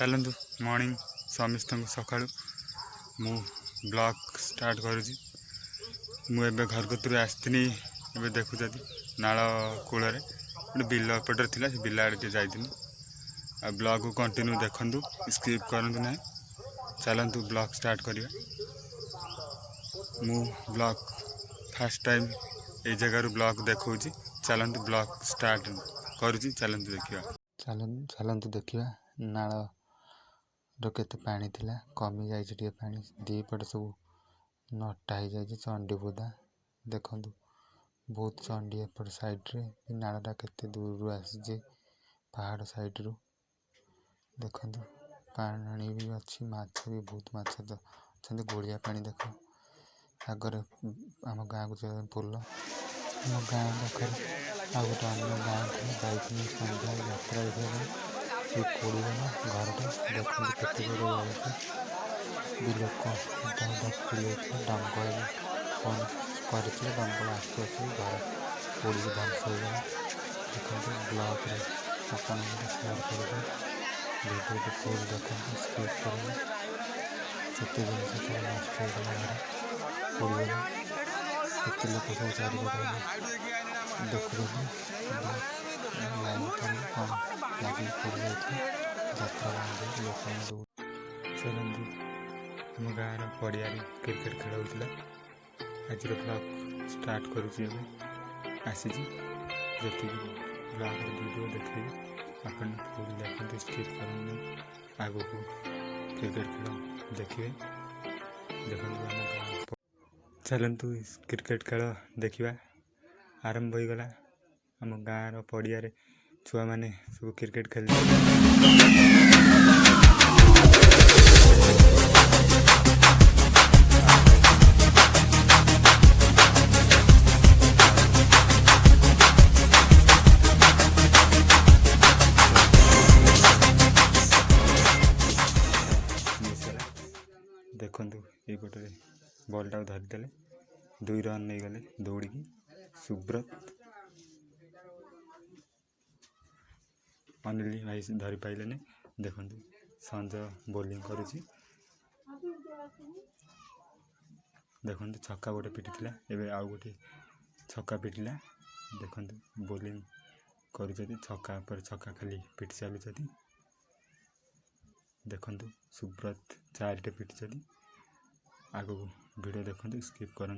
चलतु मॉर्निंग समस्त सका मु ब्लॉग स्टार्ट करुँची मुझे घर कतरू आसनी ए देखुं नाल कूल गोटे बिल पटर थी से बिल आड़े जाइनी आ ब्लॉग को कंटिन्यू देखु स्किप करूँ ना चलतु ब्लॉग स्टार्ट करवा मु ब्लॉग फर्स्ट टाइम ये जगार ब्लॉग देखा चलतु ब्लॉग स्टार्ट करुँची चलतु देखा चलतु देखा नाल केते पानी थिला कमी जाइए पानी दीपट सब नटा हो जाए चंडीबुदा देखु बहुत चंडी एपट साइड्रे नाला केते दूर रू आसी पहाड़ साइड रू देखु पानी भी अच्छी माछ भी बहुत माछ अच्छा गोलिया पानी देख आगर आम गाँव को पुल आम गाँव पाखे आ गए अन्य गाँव जाइए सन्ध्या यात्रा ये पड़गला घरटा देखते केते जोर जलुची बिल दंगल फोन कर दंगल आसू आसू घर पड़ी ध्वंस होगा देखते ब्लॉग अपन सेयार कर वीडियो को फुल देखते स्किप करेंगे केते जिन सब नष्ट होगा घर पड़गला केते लोक सब चारिपट देखुं लाइन कौन लगे पड़ जाए यात्रा बंद लोक चलती आम गाँव पड़िया क्रिकेट खेल होता आज ब्लॉग स्टार्ट करुँची आसी जी ब्लॉग वीडियो देखे अपन फुल देखते स्किप कर आग को क्रिकेट खेल देखिए देखो आम गाँव चलतु क्रिकेट खेल देखा आरंभ हो गला आम गाँव पड़िया छुआ मैंने सब क्रिकेट खेल देखु ये पटे बॉल टाक धरीदे 2 रन नहीं गले दौड़ी सुब्रत अनिल भाई धरी पाइले देखु संजय बोलिंग करुँची देखु छक्का गोटे पिटी एवं आउ गोटे छक्का पिटिला देखु बोलिंग कर छक्का पर छक्का खाली पिटी चलुं देखु सुब्रत 4 पिटी आग वीडियो देखते स्किप कर।